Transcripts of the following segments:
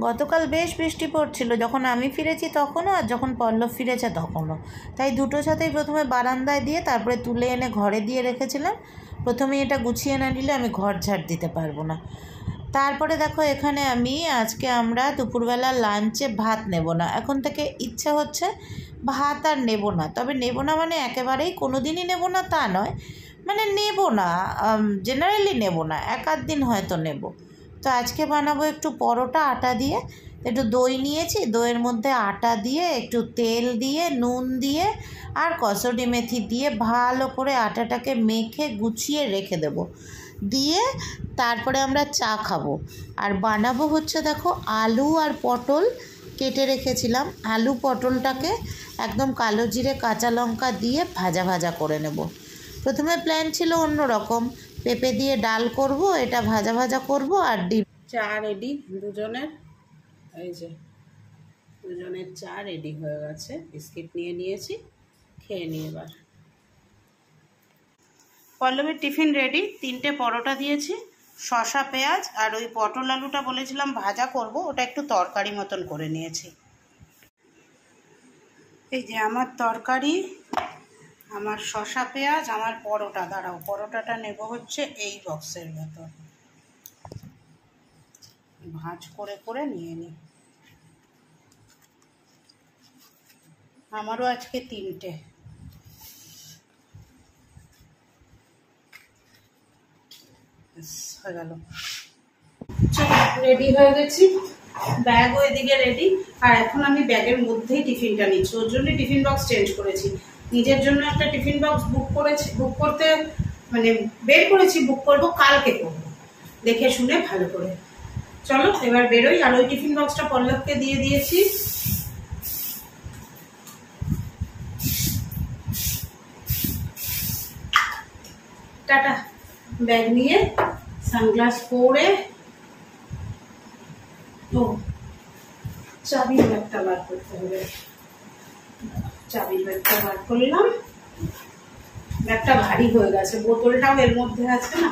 গতকাল বেশ বৃষ্টি পড়ছিল, যখন আমি ফিরেছি তখনও আর যখন পল্লব ফিরেছে তখনও। তাই দুটো ছাতেই প্রথমে বারান্দায় দিয়ে তারপরে তুলে এনে ঘরে দিয়ে রেখেছিলাম। প্রথমেই এটা গুছিয়ে না নিলে আমি ঘর ঝাড় দিতে পারবো না। তারপরে দেখো এখানে আজকে আমরা দুপুরবেলা লাঞ্চে ভাত নেব না। এখন থেকে ইচ্ছে হচ্ছে ভাত আর নেব না। তবে নেব না মানে একেবারেই কোনো দিনই নেব না তা নয়, মানে নেব না, জেনারেলি নেব না, এক আধ দিন হয়তো নেব। তো আজকে বানাবো একটু পরোটা আটা দিয়ে। একটু দই নিয়েছি, দইয়ের মধ্যে আটা দিয়ে একটু তেল দিয়ে নুন দিয়ে আর কসুরি মেথি দিয়ে ভালো করে আটাটাকে মেখে গুছিয়ে রেখে দেবো, দিয়ে তারপরে আমরা চা খাবো। আর বানাবো হচ্ছে দেখো আলু আর পটল কেটে রেখেছিলাম, আলু পটলটাকে একদম কালো জিরে কাঁচা লঙ্কা দিয়ে ভাজা ভাজা করে নেব। প্রথমে প্ল্যান ছিল অন্য রকম, পেঁপে দিয়ে ডাল করব, এটা ভাজা ভাজা করব আর ডিম। চা রেডি দুজনের, এই যে দুজনের চা রেডি হয়ে গেছে, বিস্কিট নিয়ে নিয়েছি, খেয়ে নিই এবার। পল্লবীর টিফিন রেডি, 3টে পরোটা দিয়েছি, শসা পেঁয়াজ আর ওই পটল আলুটা বলেছিলাম ভাজা করব, ওটা একটু তরকারি মতন করে নিয়েছি। এই যে আমার তরকারি, আমার শসা পেঁয়াজ, আমার পরোটা। দাঁড়াও, পরোটাটা নেব হচ্ছে এই বক্সের ভেতর, ভাঁজ করে করে নিয়ে নিই। আমারও আজকে 3টে। হয়ে গেল, রেডি হয়ে গেছি, ব্যাগও এদিকে রেডি। আর এখন আমি ব্যাগের মধ্যেই টিফিনটা নিচ্ছি, ওর জন্য টিফিন বক্স চেঞ্জ করেছি। নিজের জন্য একটা টিফিন বক্স বুক করতে মানে বের করেছি, বুক করবো, কালকে করবো, দেখে শুনে ভালো করে। চলো এবার বেরোই। আর ওই টিফিন বক্সটা পল্লবকে দিয়ে দিয়েছি। টাটা। ব্যাগ নিয়ে সানগ্লাস পরে, ও চাবির ব্যাগটা বার করতে হবে, চাবির ব্যাগটা বার করলাম। ব্যাগটা ভারী হয়ে গেছে, বোতলটাও এর মধ্যে আছে না।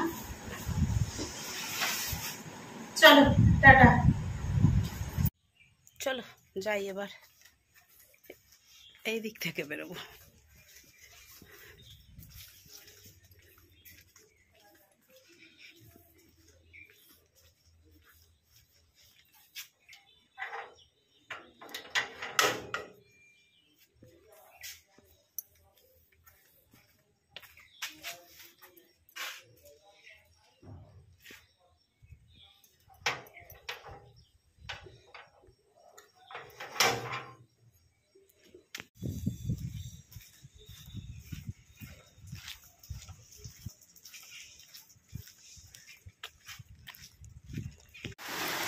চলো টাটা, চলো যাই এবার, এই দিক থেকে বেরোবো।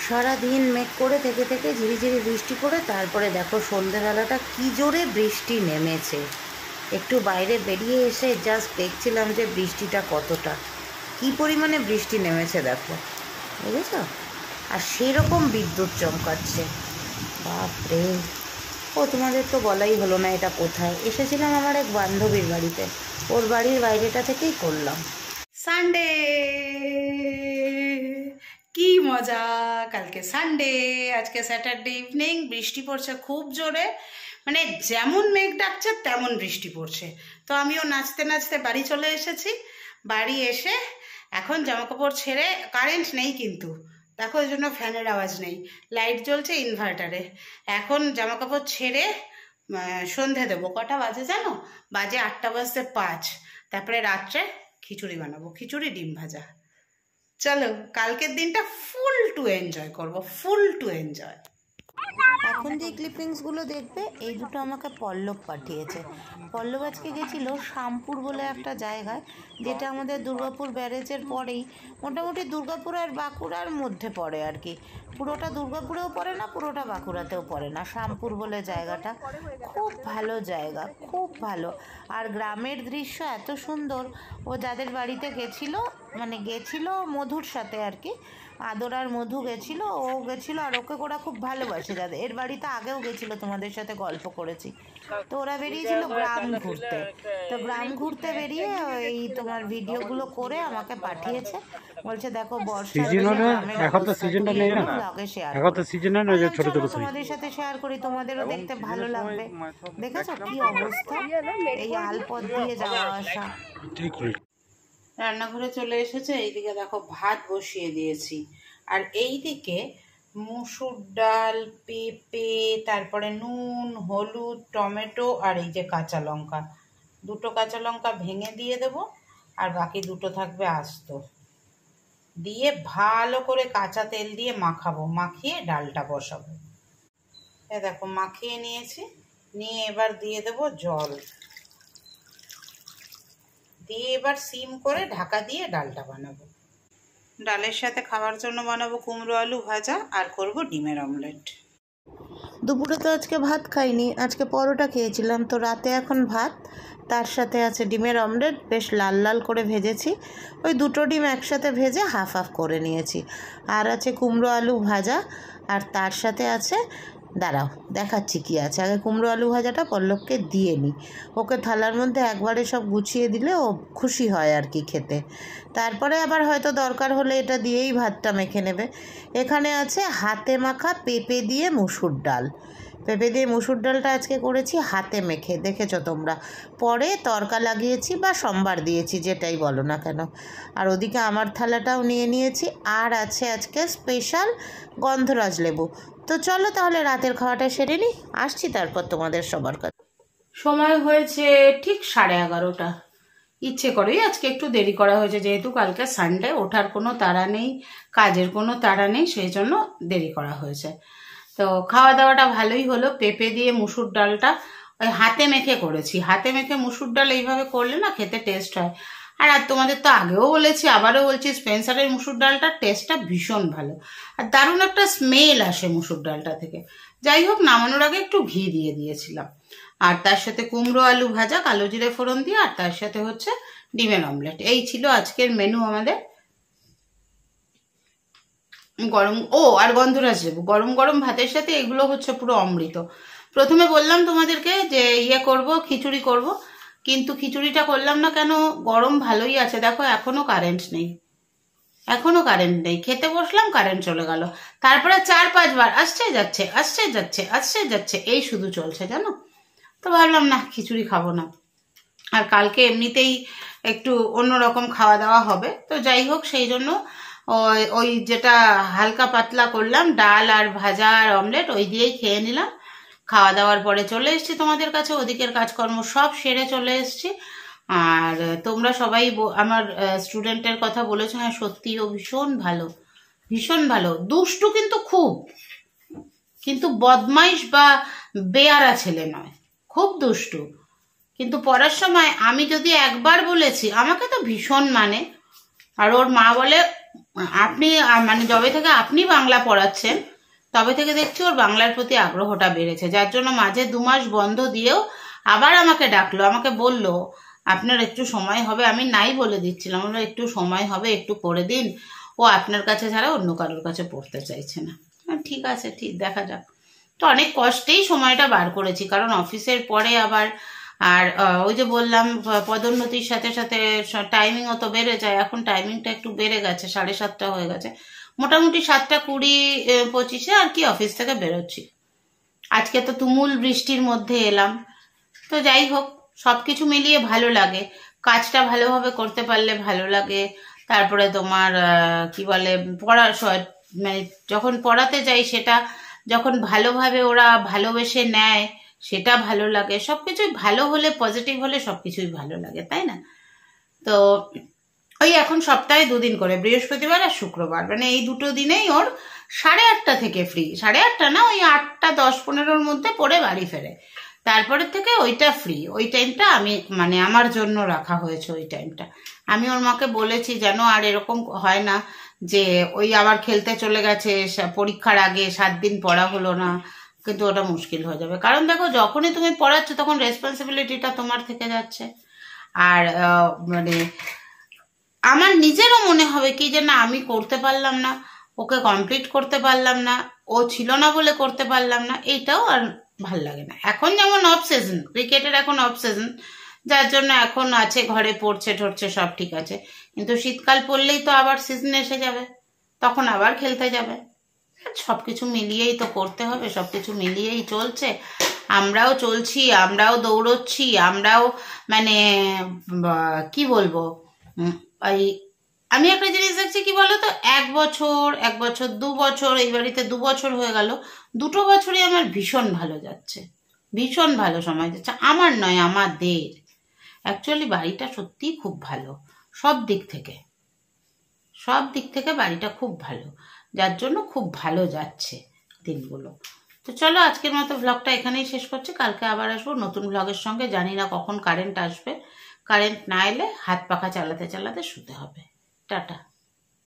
সারাদিন মেঘ করে থেকে থেকে ঝিরিঝিরি বৃষ্টি করে তারপরে দেখো সন্ধ্যেবেলাটা কি জোরে বৃষ্টি নেমেছে। একটু বাইরে বেরিয়ে এসে জাস্ট দেখছিলাম যে বৃষ্টিটা কতটা, কি পরিমাণে বৃষ্টি নেমেছে দেখো, বুঝেছ? আর সেরকম বিদ্যুৎ চমকাচ্ছে, বাপরে। ও তোমাদের তো বলাই হলো না এটা কোথায়। এসেছিলাম আমার এক বান্ধবীর বাড়িতে, ওর বাড়ির বাইরেটা থেকেই করলাম। সানডে, কি মজা, কালকে সানডে, আজকে স্যাটারডে ইভিনিং। বৃষ্টি পড়ছে খুব জোরে, মানে যেমন মেঘ ডাকছে তেমন বৃষ্টি পড়ছে। তো আমিও নাচতে নাচতে বাড়ি চলে এসেছি। বাড়ি এসে এখন জামাকাপড় ছেড়ে, কারেন্ট নেই কিন্তু দেখো, ওই জন্য ফ্যানের আওয়াজ নেই, লাইট জ্বলছে ইনভার্টারে। এখন জামাকাপড় ছেড়ে সন্ধে দেবো। কটা বাজে জানো? বাজে 8:05। তারপরে রাত্রে খিচুড়ি বানাবো, খিচুড়ি ডিম ভাজা। চলো কালকের দিনটা ফুল টু এনজয় করবো, ফুল টু এনজয়। এখন যে ক্লিপিংসগুলো দেখবে এই দুটো আমাকে পল্লব পাঠিয়েছে। পল্লব আজকে গেছিলো শামপুর বলে একটা জায়গায়, যেটা আমাদের দুর্গাপুর ব্যারেজের পরেই, মোটামুটি দুর্গাপুর আর বাঁকুড়ার মধ্যে পড়ে আর কি। পুরোটা দুর্গাপুরেও পড়ে না, পুরোটা বাঁকুড়াতেও পড়ে না, শামপুর বলে জায়গাটা। খুব ভালো জায়গা, খুব ভালো। আর গ্রামের দৃশ্য এত সুন্দর। ও যাদের বাড়িতে গেছিলো, মানে গেছিলো মধুর সাথে আর কি, আদর আর মধু গেছিলো, ও গেছিলো, আর ওকে ওরা খুব ভালোবাসে। যাদের এর বাড়িতে আগেও গেছিলো, তোমাদের সাথে গল্প করেছি। তো ওরা বেরিয়েছিল গ্রাম ঘুরতে। তো গ্রাম ঘুরতে বেরিয়ে এই তোমার ভিডিওগুলো করে আমাকে পাঠিয়েছে। বলছে দেখো সিজন হলো, এখন তো সিজনটা নেই না, এখন তো সিজনে না, যে ছোট ছোট তোমাদের সাথে শেয়ার করি, তোমাদেরও দেখতে ভালো লাগবে। দেখেছো কি অবস্থা, এই আলপথ দিয়ে যাওয়া আসা। রান্নাঘরে চলে এসেছে, এইদিকে দেখো ভাত বসিয়ে দিয়েছি, আর এইদিকে মুসুর ডাল, পেঁপে, তারপরে নুন, হলুদ, টমেটো, আর এই যে কাঁচা লঙ্কা, দুটো কাঁচা লঙ্কা ভেঙে দিয়ে দেবো, আর বাকি দুটো থাকবে আস্ত, দিয়ে ভালো করে কাঁচা তেল দিয়ে মাখাবো, মাখিয়ে ডালটা বসাবো। এ দেখো মাখিয়ে নিয়েছি, নিয়ে এবার দিয়ে দেবো জল, দিয়ে এবার সিম করে ঢাকা দিয়ে ডালটা বানাবো। ডালের সাথে খাওয়ার জন্য বানাবো কুমড়ো আলু ভাজা, আর করব ডিমের অমলেট। দুপুরে তো আজকে ভাত খাইনি, আজকে পরোটা খেয়েছিলাম, তো রাতে এখন ভাত, তার সাথে আছে ডিমের অমলেট, বেশ লাল লাল করে ভেজেছি, ওই দুটো ডিম একসাথে ভেজে হাফ হাফ করে নিয়েছি, আর আছে কুমড়ো আলু ভাজা, আর তার সাথে আছে, দাঁড়াও দেখাচ্ছি কি আছে, আগে কুমড়ো আলু ভাজাটা পল্লবকে দিয়ে নিই, ওকে থালার মধ্যে একবারে সব গুছিয়ে দিলে ও খুশি হয় আর কি খেতে, তারপরে আবার হয়তো দরকার হলে এটা দিয়েই ভাতটা মেখে নেবে। এখানে আছে হাতে মাখা পেঁপে দিয়ে মুসুর ডাল, পেঁপে দিয়ে মুসুর ডালটা আজকে করেছি হাতে মেখে, দেখেছো তোমরা, পরে তড়কা লাগিয়েছি বা সম্বার দিয়েছি, যেটাই বলো না কেন। আর ওদিকে আমার থালাটাও নিয়ে নিয়েছি, আর আছে আজকে স্পেশাল গন্ধরাজ লেবু। তো চলো তাহলে রাতের খাওয়াটা সেরে নিই, আসছি তারপর তোমাদের সবার কাছে। সময় হয়েছে ঠিক 11:30, ইচ্ছে করেই আজকে একটু দেরি করা হয়েছে, যেহেতু কালকে সানডে, ওঠার কোনো তাড়া নেই, কাজের কোনো তাড়া নেই, সেই জন্য দেরি করা হয়েছে। তো খাওয়া দাওয়াটা ভালোই হলো, পেঁপে দিয়ে মুসুর ডালটা ওই হাতে মেখে করেছি, হাতে মেখে মুসুর ডাল এইভাবে করলে না খেতে টেস্ট হয়, আর তোমাদের তো আগেও বলেছি, আবারও বলছি, স্পেন্সারের মুসুর ডালটার টেস্টটা ভীষণ ভালো, আর দারুণ একটা স্মেল আসে মুসুর ডালটা থেকে। যাই হোক, নামানোর আগে একটু ঘি দিয়ে দিয়েছিলাম, আর তার সাথে কুমড়ো আলু ভাজা কালো জিরে ফোড়ন দিয়ে, আর তার সাথে হচ্ছে ডিমের অমলেট। এই ছিল আজকের মেনু আমাদের। গরম আর গন্ধরাজ লেবু, গরম গরম ভাতের সাথে এগুলো হচ্ছে পুরো অমৃত। প্রথমে বললাম তোমাদেরকে যে করব, খিচুড়ি করব, কিন্তু খিচুড়িটা করলাম না কেন, গরম ভালোই আছে, দেখো এখনো কারেন্ট নেই, খেতে বসলাম কারেন্ট চলে গেল, তারপরে 4-5 বার আসছে যাচ্ছে, আসছে যাচ্ছে, আসছে যাচ্ছে, এই শুধু চলছে জানো। তো ভাবলাম না, খিচুড়ি খাবো না, আর কালকে এমনিতেই একটু অন্যরকম খাওয়া দাওয়া হবে, তো যাই হোক সেই জন্য ওই যেটা হালকা পাতলা করলাম, ডাল আর ভাজা আর অমলেট, ওই দিয়েই খেয়ে নিলাম। খাওয়া দাওয়ার পরে চলে এসেছি তোমাদের কাছে, ওদিকের কাজকর্ম সব সেরে চলে এসেছি। আর তোমরা সবাই আমার স্টুডেন্টের কথা বলেছো, হ্যাঁ সত্যি ও ভীষণ ভালো, ভীষণ ভালো, দুষ্টু কিন্তু খুব, কিন্তু বদমাইশ বা বেয়ারা ছেলে নয়, খুব দুষ্টু, কিন্তু পড়ার সময় আমি যদি একবার বলেছি, আমাকে তো ভীষণ মানে, আর ওর মা বলে আপনি মানে যবে থেকে আপনি বাংলা পড়াচ্ছেন তবে থেকে দেখছি ওর বাংলার প্রতি আগ্রহটা বেড়েছে, যার জন্য মাঝে 2 মাস বন্ধ দিয়েও আবার আমাকে ডাকলো, আমাকে বলল আপনার একটু সময় হবে, আমি নাই বলে দিচ্ছিলাম, আমরা একটু সময় হবে, একটু করে দিন, ও আপনার কাছে ছাড়া অন্য কারোর কাছে পড়তে চাইছে না। ঠিক আছে, ঠিক দেখা যাক। তো অনেক কষ্টেই সময়টা বার করেছি, কারণ অফিসের পরে আবার, আর ওই যে বললাম পদোন্নতির সাথে সাথে টাইমিংও তো বেড়ে যায়, এখন টাইমিংটা একটু বেড়ে গেছে, 7:30 হয়ে গেছে, মোটামুটি 7:20-25 আর কি অফিস থেকে বেরোচ্ছি। আজকে তো তুমুল বৃষ্টির মধ্যে এলাম, তো যাই হোক সবকিছু মিলিয়ে ভালো লাগে, কাজটা ভালোভাবে করতে পারলে ভালো লাগে। তারপরে তোমার কি বলে, মানে যখন পড়াতে যাই, সেটা যখন ভালোভাবে ওরা ভালোবেসে নেয়, সেটা ভালো লাগে, সবকিছুই ভালো হলে, পজিটিভ হলে সবকিছুই ভালো লাগে, তাই না? তো ওই এখন সপ্তাহে 2 দিন করে, বৃহস্পতিবার আর শুক্রবার, মানে এই দুটো দিনেই ওর 8:30 থেকে ফ্রি, 8:30 না, ওই 8:10-15-র মধ্যে পড়ে বাড়ি ফেরে, তারপরে থেকে ওইটা ফ্রি, ওই টাইমটা আমি মানে আমার জন্য রাখা হয়েছে, ওই টাইমটা আমি ওর মাকে বলেছি যেন আর এরকম হয় না যে ওই আবার খেলতে চলে গেছে, পরীক্ষার আগে 7 দিন পড়া হলো না, কিন্তু ওটা মুশকিল হয়ে যাবে, কারণ দেখো যখনই তুমি পড়াচ্ছ তখন রেসপন্সিবিলিটিটা তোমার থেকে যাচ্ছে, আর মানে আমার নিজেরও মনে হবে কি যে না আমি করতে পারলাম না, ওকে কমপ্লিট করতে পারলাম না, ও ছিল না বলে করতে পারলাম না, এইটাও আর ভাল লাগে না। এখন যেমন অফ সিজন, ক্রিকেটের এখন অফ সিজন, যার জন্য এখন আছে ঘরে পড়ছে ঠরছে সব ঠিক আছে, কিন্তু শীতকাল পড়লেই তো আবার সিজন এসে যাবে, তখন আবার খেলতে যাবে। সব কিছু মিলিয়েই তো করতে হবে, সব কিছু মিলিয়েই চলছে। আমরাও চলছি, আমরাও দৌড়চ্ছি, আমরাও মানে কি বলবো, এই আমি একটা জিনিস দেখছি কি বলতো, 1 বছর 1 বছর 2 বছর, এই বাড়িতে 2 বছর হয়ে গেল, 2টো বছরই আমার ভীষণ ভালো যাচ্ছে, ভীষণ ভালো সময় যাচ্ছে। আমার নয়, আমাদের অ্যাকচুয়ালি বাড়িটা সত্যিই খুব ভালো, সব দিক থেকে, সব দিক থেকে বাড়িটা খুব ভালো, যার জন্য খুব ভালো যাচ্ছে দিনগুলো। তো চলো আজকের মতো ভ্লগটা এখানেই শেষ করছি, কালকে আবার আসবো নতুন ভ্লগের সঙ্গে। জানি না কখন কারেন্ট আসবে, কারেন্ট না এলে হাত পাখা চালাতে চালাতে শুতে হবে। টাটা।